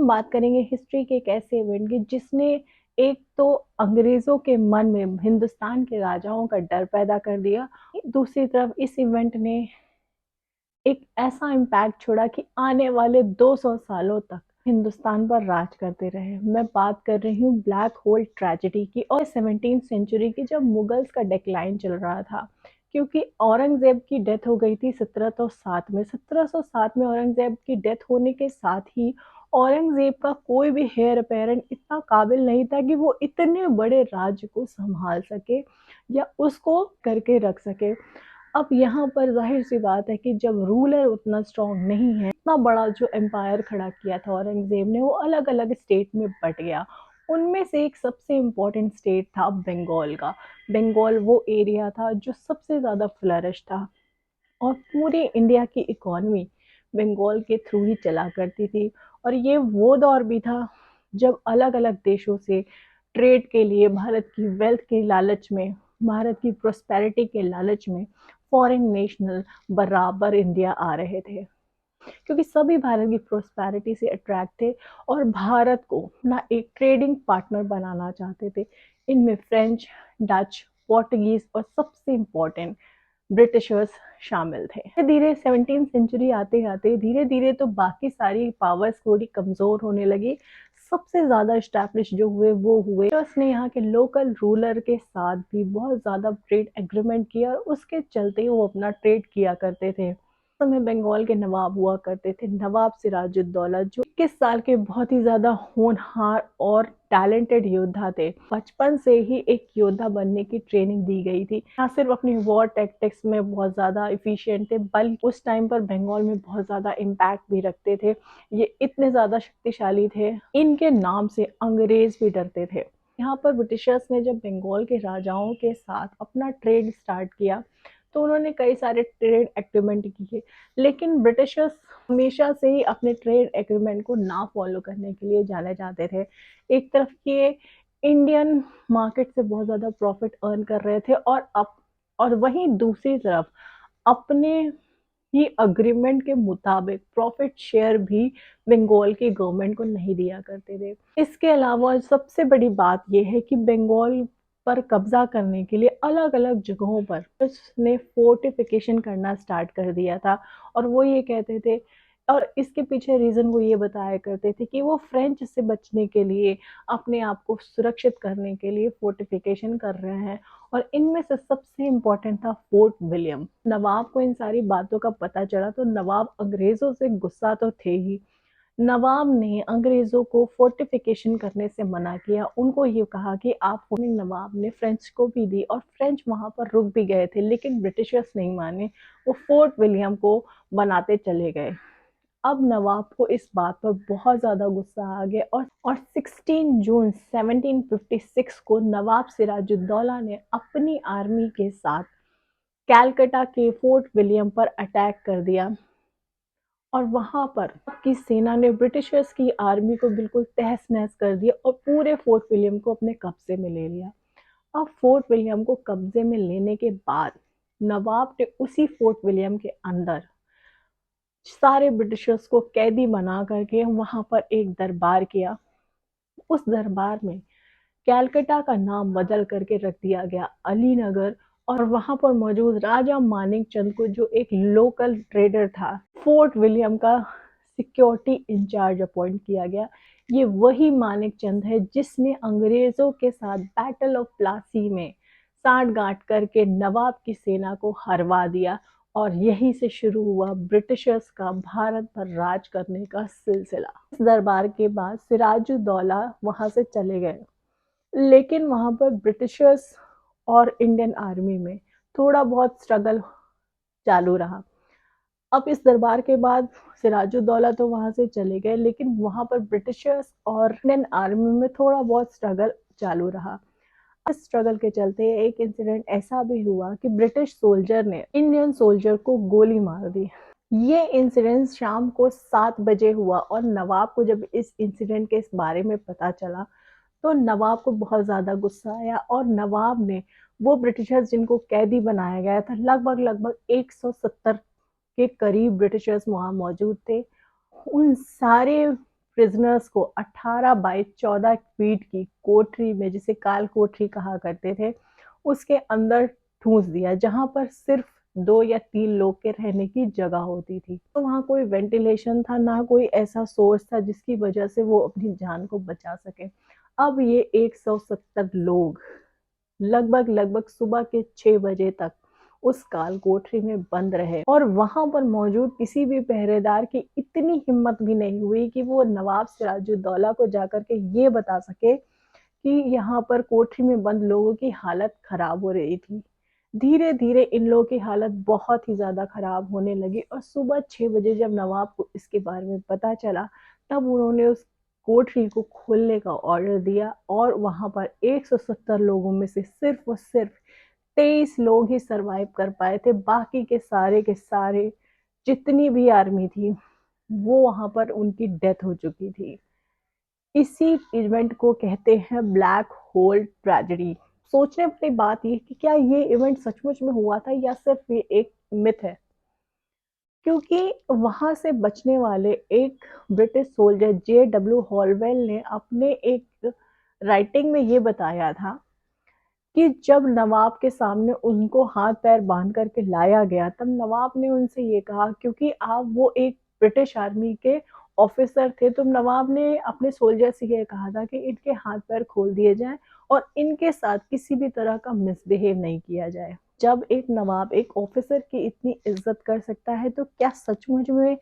बात करेंगे हिस्ट्री के एक ऐसे इवेंट की जिसने एक तो अंग्रेज़ों के मन में हिंदुस्तान के राजाओं का डर पैदा कर दिया। दूसरी तरफ इस इवेंट ने एक ऐसा इम्पैक्ट छोड़ा कि आने वाले 200 सालों तक हिंदुस्तान पर राज करते रहे। मैं बात कर रही हूँ ब्लैक होल ट्रेजेडी की और 17th सेंचुरी की, जब मुगल्स का डिक्लाइन चल रहा था। क्योंकि औरंगज़ेब की डेथ हो गई थी 1707 में। 1707 में औरंगज़ेब की डेथ होने के साथ ही औरंगज़ेब का कोई भी हेयर अपेरेंट इतना काबिल नहीं था कि वो इतने बड़े राज्य को संभाल सके या उसको करके रख सके। अब यहाँ पर ज़ाहिर-सी बात है कि जब रूलर उतना स्ट्रॉन्ग नहीं है, इतना बड़ा जो एम्पायर खड़ा किया था औरंगज़ेब ने, वो अलग-अलग स्टेट में बँट गया। उनमें से एक सबसे इम्पोर्टेंट स्टेट था बंगाल का। बंगाल वो एरिया था जो सबसे ज़्यादा फ्लरिश था और पूरे इंडिया की इकॉनमी बंगाल के थ्रू ही चला करती थी। और ये वो दौर भी था जब अलग-अलग देशों से ट्रेड के लिए भारत की वेल्थ के लालच में, भारत की प्रॉस्पेरिटी के लालच में फॉरेन नेशनल बराबर इंडिया आ रहे थे। क्योंकि सभी भारत की प्रॉस्पेरिटी से अट्रैक्ट थे और भारत को अपना एक ट्रेडिंग पार्टनर बनाना चाहते थे। इनमें फ्रेंच, डच, पोर्टुगीज़ और सबसे इम्पोर्टेंट ब्रिटिशर्स शामिल थे। धीरे-धीरे 17th सेंचुरी आते-आते धीरे-धीरे तो बाकी सारी पावर्स थोड़ी कमज़ोर होने लगी। सबसे ज़्यादा एस्टैब्लिश जो हुए वो हुए ब्रिटिशर्स ने यहाँ के लोकल रूलर के साथ भी बहुत ज़्यादा ट्रेड एग्रीमेंट किया और उसके चलते वो अपना ट्रेड किया करते थे। उस समय बंगाल के नवाब हुआ करते थे, नवाब सिराजुद्दौला, जो 21 साल के बहुत ही ज़्यादा होनहार और टैलेंटेड योद्धा थे। बचपन से ही एक योद्धा बनने की ट्रेनिंग दी गई थी। ना सिर्फ अपनी वॉर टैक्टिक्स में बहुत ज़्यादा एफिशिएंट थे, बल्कि उस टाइम पर बंगाल में बहुत ज़्यादा इम्पैक्ट भी रखते थे। ये इतने ज़्यादा शक्तिशाली थे, इनके नाम से अंग्रेज़ भी डरते थे। यहाँ पर ब्रिटिशर्स ने जब बंगाल के राजाओं के साथ अपना ट्रेड स्टार्ट किया, तो उन्होंने कई सारे ट्रेड एग्रीमेंट किए, लेकिन ब्रिटिशर्स हमेशा से ही अपने ट्रेड एग्रीमेंट को ना फॉलो करने के लिए जाने जाते थे। एक तरफ ये इंडियन मार्केट से बहुत ज़्यादा प्रॉफिट अर्न कर रहे थे और वहीं दूसरी तरफ अपने ही एग्रीमेंट के मुताबिक प्रॉफिट शेयर भी बंगाल की गवर्नमेंट को नहीं दिया करते थे। इसके अलावा सबसे बड़ी बात ये है कि बंगाल पर कब्जा करने के लिए अलग-अलग जगहों पर उसने फोर्टिफिकेशन करना स्टार्ट कर दिया था और वो ये कहते थे और इसके पीछे रीज़न वो ये बताया करते थे कि वो फ्रेंच से बचने के लिए, अपने आप को सुरक्षित करने के लिए फोर्टिफिकेशन कर रहे हैं। और इनमें से सबसे इम्पोर्टेंट था फोर्ट विलियम। नवाब को इन सारी बातों का पता चला तो नवाब अंग्रेज़ों से गुस्सा तो थे ही। नवाब ने अंग्रेज़ों को फोर्टिफिकेशन करने से मना किया। उनको ये कहा कि आप नवाब ने फ्रेंच को भी दी और फ्रेंच वहाँ पर रुक भी गए थे, लेकिन ब्रिटिशर्स नहीं माने। वो फोर्ट विलियम को बनाते चले गए। अब नवाब को इस बात पर बहुत ज़्यादा गुस्सा आ गया और 16 जून 1756 को नवाब सिराजुद्दौला ने अपनी आर्मी के साथ कैलकटा के फोर्ट विलियम पर अटैक कर दिया और वहां पर की सेना ने ब्रिटिशर्स की आर्मी को बिल्कुल तहस-नहस कर दिया और पूरे फोर्ट विलियम को अपने कब्जे में ले लिया। अब फोर्ट विलियम को कब्जे में लेने के बाद नवाब ने उसी फोर्ट विलियम के अंदर सारे ब्रिटिशर्स को कैदी बना करके वहां पर एक दरबार किया। उस दरबार में कैलकटा का नाम बदल करके रख दिया गया अलीनगर और वहां पर मौजूद राजा मानिक चंद को, जो एक लोकल ट्रेडर था, फोर्ट विलियम का सिक्योरिटी इंचार्ज अपॉइंट किया गया। ये वही मानिक चंद है जिसने अंग्रेजों के साथ बैटल ऑफ प्लासी में साठ गांठ करके नवाब की सेना को हरवा दिया और यहीं से शुरू हुआ ब्रिटिशर्स का भारत पर राज करने का सिलसिला। इस दरबार के बाद सिराजुद्दौला वहां से चले गए, लेकिन वहाँ पर ब्रिटिशर्स और इंडियन आर्मी में थोड़ा बहुत स्ट्रगल चालू रहा। अब इस दरबार के बाद सिराजुद्दौला तो वहाँ से चले गए, लेकिन वहाँ पर ब्रिटिशर्स और इंडियन आर्मी में थोड़ा बहुत स्ट्रगल चालू रहा। इस स्ट्रगल के चलते एक इंसिडेंट ऐसा भी हुआ कि ब्रिटिश सोल्जर ने इंडियन सोल्जर को गोली मार दी। ये इंसिडेंट शाम को 7 बजे हुआ और नवाब को जब इस इंसिडेंट के इस बारे में पता चला तो नवाब को बहुत ज़्यादा गुस्सा आया और नवाब ने वो ब्रिटिशर्स जिनको कैदी बनाया गया था, लगभग 170 के करीब ब्रिटिशर्स वहाँ मौजूद थे, उन सारे प्रिजनर्स को 18 बाई 14 फीट की कोठरी में, जिसे काल कोठरी कहा करते थे, उसके अंदर ठूंस दिया, जहां पर सिर्फ 2 या 3 लोग के रहने की जगह होती थी। तो वहां कोई वेंटिलेशन था ना, कोई ऐसा सोर्स था जिसकी वजह से वो अपनी जान को बचा सके। अब ये 170 लोग लगभग लगभग सुबह के 6 बजे तक उस काल कोठरी में बंद रहे, और वहां पर मौजूद किसी भी पहरेदार की इतनी हिम्मत भी नहीं हुई कि वो नवाब सिराजुद्दौला को जाकर के ये बता सके कि यहाँ पर कोठरी में बंद लोगों की हालत खराब हो रही थी। धीरे धीरे इन लोगों की हालत बहुत ही ज्यादा खराब होने लगी, और सुबह 6 बजे जब नवाब को इसके बारे में पता चला, तब उन्होंने उस कोठरी को खोलने का ऑर्डर दिया, और वहां पर 170 लोगों में से सिर्फ और सिर्फ 23 लोग ही सरवाइव कर पाए थे। बाकी के सारे जितनी भी आर्मी थी, वो वहां पर उनकी डेथ हो चुकी थी। इसी इवेंट को कहते हैं ब्लैक होल ट्रेजेडी। सोचने वाली बात ये कि क्या ये इवेंट सचमुच में हुआ था या सिर्फ ये एक मिथ है, क्योंकि वहां से बचने वाले एक ब्रिटिश सोल्जर JW हॉलवेल ने अपने एक राइटिंग में ये बताया था कि जब नवाब के सामने उनको हाथ पैर बांध करके लाया गया, तब नवाब ने उनसे ये कहा, क्योंकि आप वो एक ब्रिटिश आर्मी के ऑफिसर थे, तो नवाब ने अपने सोल्जर से ये कहा था कि इनके हाथ पैर खोल दिए जाएं और इनके साथ किसी भी तरह का मिसबिहेव नहीं किया जाए। जब एक नवाब एक ऑफिसर की इतनी इज्जत कर सकता है, तो क्या सचमुच में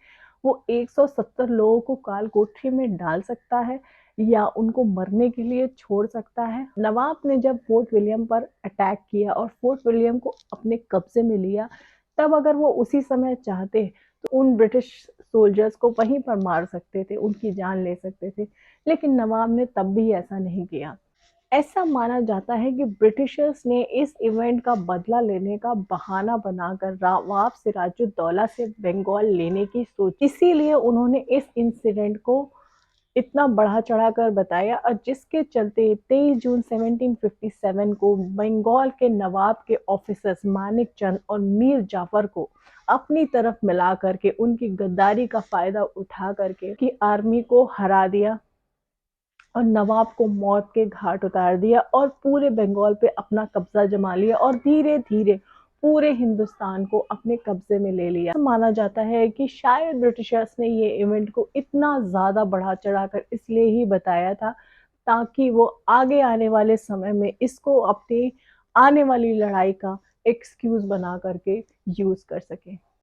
वो 170 लोगों को काल कोठरी में डाल सकता है या उनको मरने के लिए छोड़ सकता है? नवाब ने जब फोर्ट विलियम पर अटैक किया और फोर्ट विलियम को अपने कब्जे में लिया, तब अगर वो उसी समय चाहते तो उन ब्रिटिश सोल्जर्स को वहीं पर मार सकते थे, उनकी जान ले सकते थे, लेकिन नवाब ने तब भी ऐसा नहीं किया। ऐसा माना जाता है कि ब्रिटिशर्स ने इस इवेंट का बदला लेने का बहाना बनाकर नवाब सिराजुद्दौला से बंगाल लेने की सोची, इसीलिए उन्होंने इस इंसिडेंट को इतना बढ़ा चढ़ाकर बताया, और जिसके चलते 23 जून 1757 को बंगाल के नवाब के ऑफिसर्स मानिक चंद और मीर जाफर को अपनी तरफ मिला करके उनकी गद्दारी का फायदा उठा करके की आर्मी को हरा दिया और नवाब को मौत के घाट उतार दिया, और पूरे बंगाल पे अपना कब्जा जमा लिया, और धीरे धीरे पूरे हिंदुस्तान को अपने कब्जे में ले लिया। माना जाता है कि शायद ब्रिटिशर्स ने ये इवेंट को इतना ज्यादा बढ़ा चढ़ाकर इसलिए ही बताया था, ताकि वो आगे आने वाले समय में इसको अपनी आने वाली लड़ाई का एक्सक्यूज बना करके यूज कर सके।